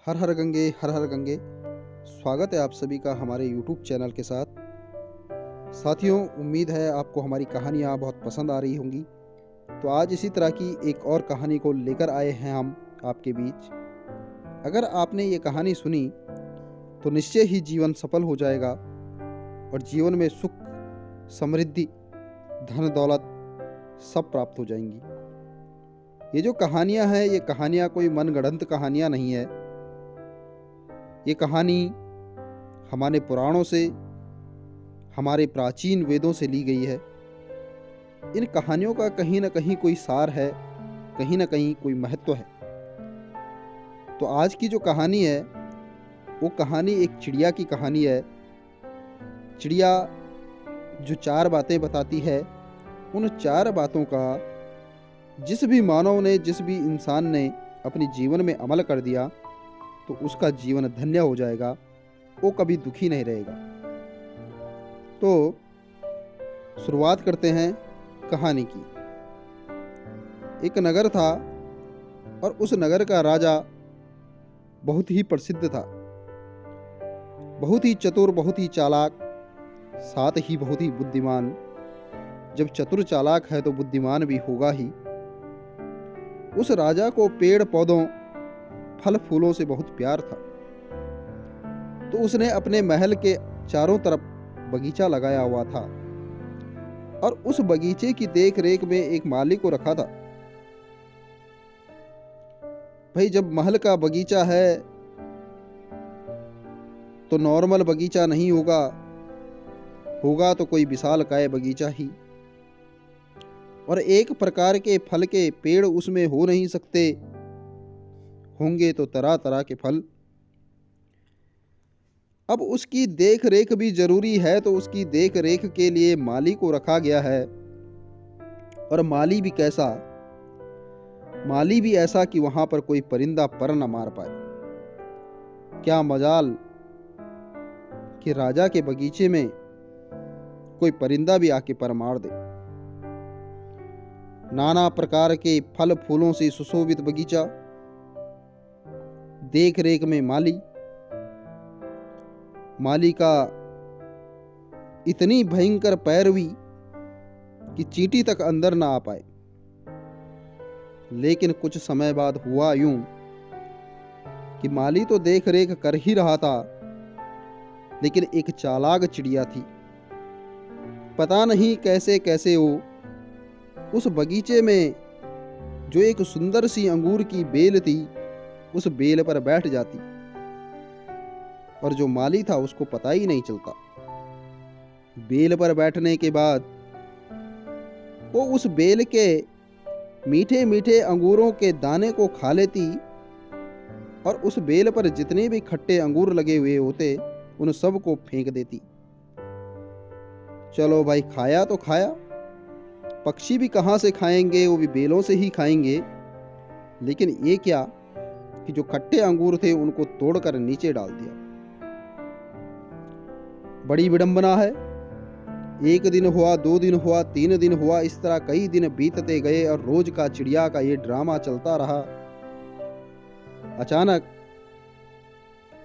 हर हर गंगे हर हर गंगे। स्वागत है आप सभी का हमारे YouTube चैनल के साथ। साथियों, उम्मीद है आपको हमारी कहानियाँ बहुत पसंद आ रही होंगी। तो आज इसी तरह की एक और कहानी को लेकर आए हैं हम आपके बीच। अगर आपने ये कहानी सुनी तो निश्चय ही जीवन सफल हो जाएगा और जीवन में सुख, समृद्धि, धन दौलत सब प्राप्त हो जाएंगी। ये जो कहानियाँ हैं, ये कहानियाँ कोई मनगढ़ंत कहानियाँ नहीं है। ये कहानी हमारे पुराणों से, हमारे प्राचीन वेदों से ली गई है। इन कहानियों का कहीं न कहीं कोई सार है, कहीं न कहीं कोई महत्व है। तो आज की जो कहानी है, वो कहानी एक चिड़िया की कहानी है। चिड़िया जो 4 बातें बताती है, उन 4 बातों का जिस भी मानव ने, जिस भी इंसान ने अपने जीवन में अमल कर दिया, तो उसका जीवन धन्य हो जाएगा, वो कभी दुखी नहीं रहेगा। तो शुरुआत करते हैं कहानी की। एक नगर था और उस नगर का राजा बहुत ही प्रसिद्ध था, बहुत ही चतुर, बहुत ही चालाक, साथ ही बहुत ही बुद्धिमान। जब चतुर चालाक है तो बुद्धिमान भी होगा ही। उस राजा को पेड़ पौधों, फल फूलों से बहुत प्यार था। तो उसने अपने महल के चारों तरफ बगीचा लगाया हुआ था और उस बगीचे की देख रेख में एक माली को रखा था। भाई, जब महल का बगीचा है तो नॉर्मल बगीचा नहीं होगा, होगा तो कोई विशालकाय बगीचा ही। और एक प्रकार के फल के पेड़ उसमें हो नहीं सकते, होंगे तो तरह तरह के फल। अब उसकी देख रेख भी जरूरी है, तो उसकी देख रेख के लिए माली को रखा गया है। और माली भी कैसा? माली भी ऐसा कि वहां पर कोई परिंदा पर न मार पाए। क्या मजाल कि राजा के बगीचे में कोई परिंदा भी आके पर मार दे। नाना प्रकार के फल फूलों से सुशोभित बगीचा, देख रेख में माली। माली का इतनी भयंकर पैरवी कि चींटी तक अंदर ना आ पाए। लेकिन कुछ समय बाद हुआ यूं कि माली तो देख रेख कर ही रहा था, लेकिन एक चालाक चिड़िया थी। पता नहीं कैसे कैसे वो उस बगीचे में जो एक सुंदर सी अंगूर की बेल थी, उस बेल पर बैठ जाती और जो माली था उसको पता ही नहीं चलता। बेल पर बैठने के बाद वो उस बेल के मीठे मीठे अंगूरों के दाने को खा लेती और उस बेल पर जितने भी खट्टे अंगूर लगे हुए होते, उन सब को फेंक देती। चलो भाई, खाया तो खाया, पक्षी भी कहाँ से खाएंगे, वो भी बेलों से ही खाएंगे। लेकिन ये क्या कि जो खट्टे अंगूर थे उनको तोड़कर नीचे डाल दिया। बड़ी विडंबना है। 1 दिन हुआ, 2 दिन हुआ, 3 दिन हुआ, इस तरह कई दिन बीतते गए और रोज का चिड़िया का ये ड्रामा चलता रहा। अचानक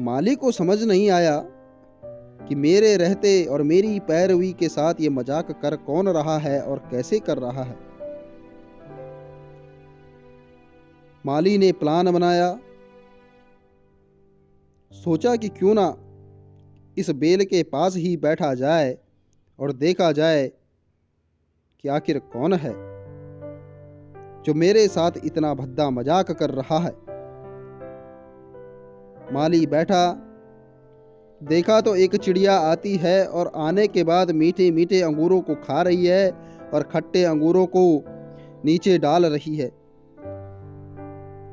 माली को समझ नहीं आया कि मेरे रहते और मेरी पैरवी के साथ ये मजाक कर कौन रहा है और कैसे कर रहा है। माली ने प्लान बनाया, सोचा कि क्यों ना इस बेल के पास ही बैठा जाए और देखा जाए कि आखिर कौन है जो मेरे साथ इतना भद्दा मजाक कर रहा है। माली बैठा, देखा तो एक चिड़िया आती है और आने के बाद मीठे मीठे अंगूरों को खा रही है और खट्टे अंगूरों को नीचे डाल रही है।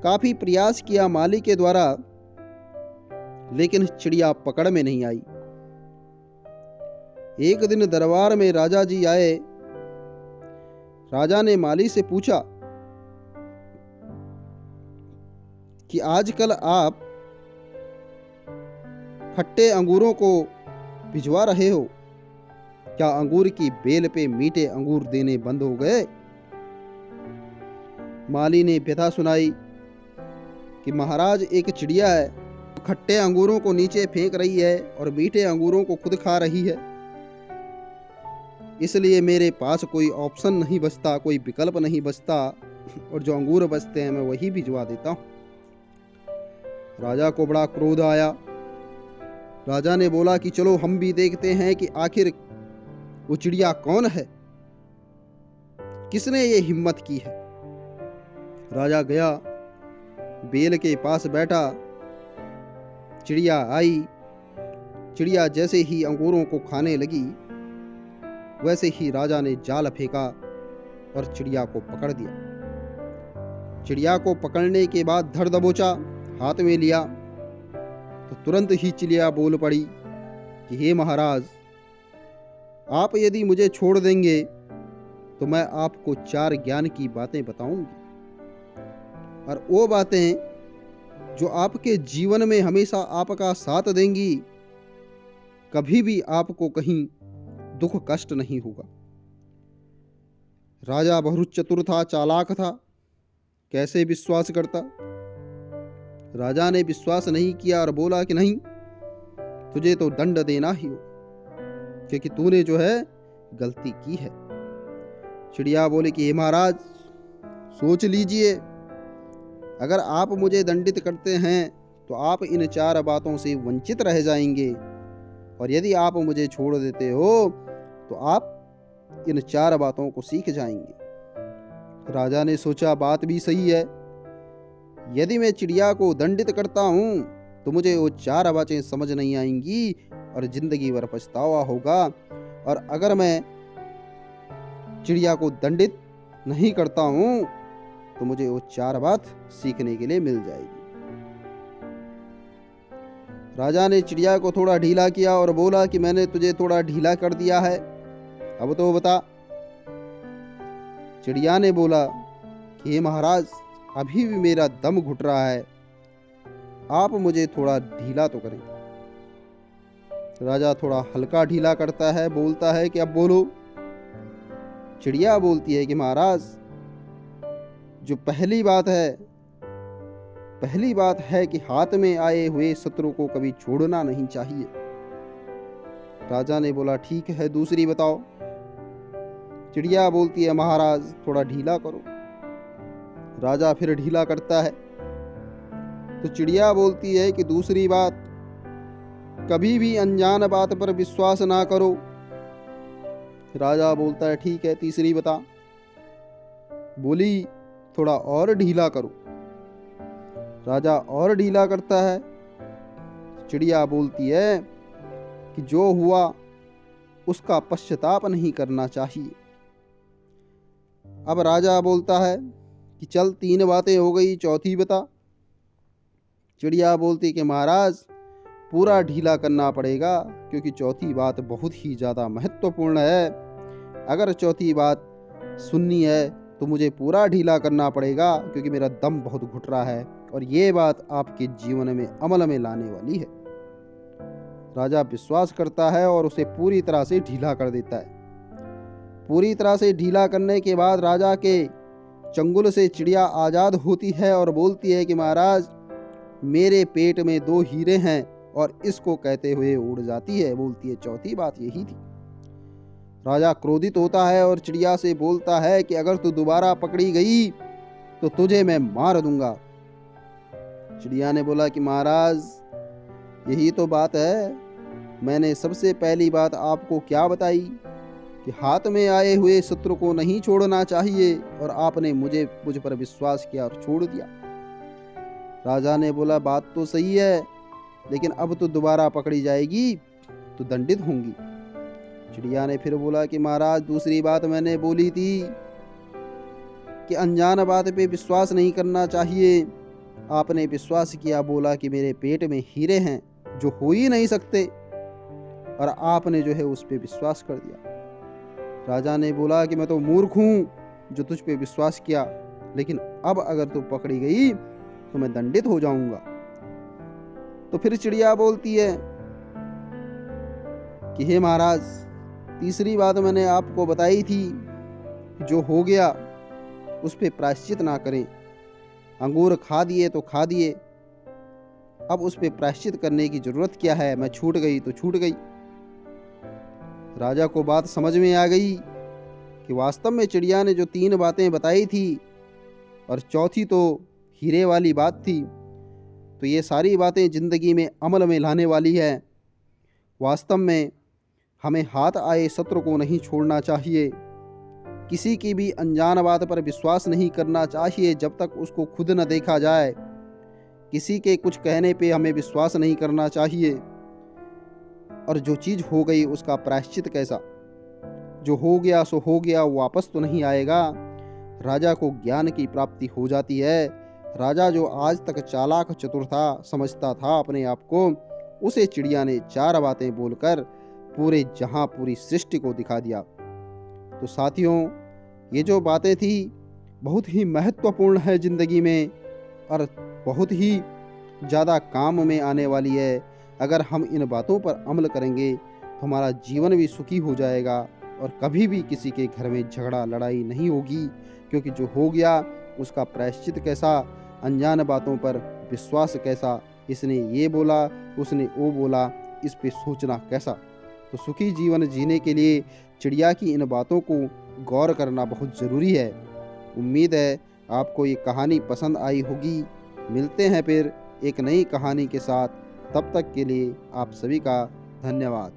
काफी प्रयास किया माली के द्वारा, लेकिन चिड़िया पकड़ में नहीं आई। एक दिन दरबार में राजा जी आए। राजा ने माली से पूछा कि आजकल आप खट्टे अंगूरों को भिजवा रहे हो, क्या अंगूर की बेल पे मीठे अंगूर देने बंद हो गए? माली ने व्यथा सुनाई कि महाराज, एक चिड़िया है, खट्टे अंगूरों को नीचे फेंक रही है और मीठे अंगूरों को खुद खा रही है। इसलिए मेरे पास कोई ऑप्शन नहीं बचता, कोई विकल्प नहीं बचता, और जो अंगूर बचते हैं मैं वही भिजवा देता हूँ। राजा को बड़ा क्रोध आया। राजा ने बोला कि चलो हम भी देखते हैं कि आखिर वो चिड़िया कौन है, किसने ये हिम्मत की है। राजा गया, बेल के पास बैठा। चिड़िया आई। चिड़िया जैसे ही अंगूरों को खाने लगी, वैसे ही राजा ने जाल फेंका और चिड़िया को पकड़ दिया। चिड़िया को पकड़ने के बाद धर दबोचा हाथ में लिया तो तुरंत ही चिड़िया बोल पड़ी कि हे महाराज, आप यदि मुझे छोड़ देंगे तो मैं आपको 4 ज्ञान की बातें बताऊंगी, और वो बातें जो आपके जीवन में हमेशा आपका साथ देंगी। कभी भी आपको कहीं दुख कष्ट नहीं होगा। राजा बहुत चतुर था, चालाक था, कैसे विश्वास करता। राजा ने विश्वास नहीं किया और बोला कि नहीं, तुझे तो दंड देना ही हो, क्योंकि तूने जो है गलती की है। चिड़िया बोले कि हे महाराज, सोच लीजिए, अगर आप मुझे दंडित करते हैं तो आप इन 4 बातों से वंचित रह जाएंगे, और यदि आप मुझे छोड़ देते हो तो आप इन 4 बातों को सीख जाएंगे। राजा ने सोचा बात भी सही है, यदि मैं चिड़िया को दंडित करता हूं तो मुझे वो 4 बातें समझ नहीं आएंगी और जिंदगी भर पछतावा होगा, और अगर मैं चिड़िया को दंडित नहीं करता हूं तो मुझे वो 4 बात सीखने के लिए मिल जाएगी। राजा ने चिड़िया को थोड़ा ढीला किया और बोला कि मैंने तुझे थोड़ा ढीला कर दिया है, अब तो बता। चिड़िया ने बोला कि हे महाराज, अभी भी मेरा दम घुट रहा है, आप मुझे थोड़ा ढीला तो करें। राजा थोड़ा हल्का ढीला करता है, बोलता है कि अब बोलो। चिड़िया बोलती है कि महाराज, जो पहली बात है कि हाथ में आए हुए शत्रु को कभी छोड़ना नहीं चाहिए। राजा ने बोला ठीक है, दूसरी बताओ। चिड़िया बोलती है महाराज, थोड़ा ढीला करो। राजा फिर ढीला करता है तो चिड़िया बोलती है कि दूसरी बात, कभी भी अनजान बात पर विश्वास ना करो। राजा बोलता है ठीक है, तीसरी बता। बोली थोड़ा और ढीला करो। राजा और ढीला करता है। चिड़िया बोलती है कि जो हुआ उसका पश्चाताप नहीं करना चाहिए। अब राजा बोलता है कि चल 3 बातें हो गई, चौथी बता। चिड़िया बोलती कि महाराज, पूरा ढीला करना पड़ेगा, क्योंकि चौथी बात बहुत ही ज़्यादा महत्वपूर्ण है। अगर चौथी बात सुननी है तो मुझे पूरा ढीला करना पड़ेगा, क्योंकि मेरा दम बहुत घुट रहा है और ये बात आपके जीवन में अमल में लाने वाली है। राजा विश्वास करता है और उसे पूरी तरह से ढीला कर देता है। पूरी तरह से ढीला करने के बाद राजा के चंगुल से चिड़िया आज़ाद होती है और बोलती है कि महाराज, मेरे पेट में 2 हीरे हैं, और इसको कहते हुए उड़ जाती है। बोलती है चौथी बात यही थी। राजा क्रोधित होता है और चिड़िया से बोलता है कि अगर तू दोबारा पकड़ी गई तो तुझे मैं मार दूंगा। चिड़िया ने बोला कि महाराज, यही तो बात है, मैंने सबसे पहली बात आपको क्या बताई कि हाथ में आए हुए शत्रु को नहीं छोड़ना चाहिए, और आपने मुझ पर विश्वास किया और छोड़ दिया। राजा ने बोला बात तो सही है, लेकिन अब तो दोबारा पकड़ी जाएगी तो दंडित होंगी। चिड़िया ने फिर बोला कि महाराज, दूसरी बात मैंने बोली थी कि अनजान बात पे विश्वास नहीं करना चाहिए। आपने विश्वास किया, बोला कि मेरे पेट में हीरे हैं जो हो ही नहीं सकते, और आपने जो है उस पे विश्वास कर दिया। राजा ने बोला कि मैं तो मूर्ख हूँ जो तुझ पे विश्वास किया, लेकिन अब अगर तू पकड़ी गई तो मैं दंडित हो जाऊंगा। तो फिर चिड़िया बोलती है कि हे महाराज, तीसरी बात मैंने आपको बताई थी, जो हो गया उस पे प्रायश्चित ना करें। अंगूर खा दिए तो खा दिए, अब उस पे प्रायश्चित करने की ज़रूरत क्या है, मैं छूट गई तो छूट गई। राजा को बात समझ में आ गई कि वास्तव में चिड़िया ने जो 3 बातें बताई थी और चौथी तो हीरे वाली बात थी, तो ये सारी बातें ज़िंदगी में अमल में लाने वाली है। वास्तव में हमें हाथ आए शत्रु को नहीं छोड़ना चाहिए। किसी की भी अनजान बात पर विश्वास नहीं करना चाहिए जब तक उसको खुद न देखा जाए। किसी के कुछ कहने पे हमें विश्वास नहीं करना चाहिए। और जो चीज़ हो गई उसका प्रायश्चित कैसा? जो हो गया सो हो गया, वापस तो नहीं आएगा। राजा को ज्ञान की प्राप्ति हो जाती है। राजा जो आज तक चालाक चतुर था, समझता था अपने आप को, उसे चिड़िया ने 4 बातें बोलकर पूरे जहां पूरी सृष्टि को दिखा दिया। तो साथियों, ये जो बातें थी बहुत ही महत्वपूर्ण है ज़िंदगी में और बहुत ही ज़्यादा काम में आने वाली है। अगर हम इन बातों पर अमल करेंगे तो हमारा जीवन भी सुखी हो जाएगा और कभी भी किसी के घर में झगड़ा लड़ाई नहीं होगी, क्योंकि जो हो गया उसका प्रायश्चित कैसा, अनजान बातों पर विश्वास कैसा, इसने ये बोला उसने वो बोला, इस पे सोचना कैसा। तो सुखी जीवन जीने के लिए चिड़िया की इन बातों को गौर करना बहुत ज़रूरी है। उम्मीद है आपको ये कहानी पसंद आई होगी। मिलते हैं फिर एक नई कहानी के साथ, तब तक के लिए आप सभी का धन्यवाद।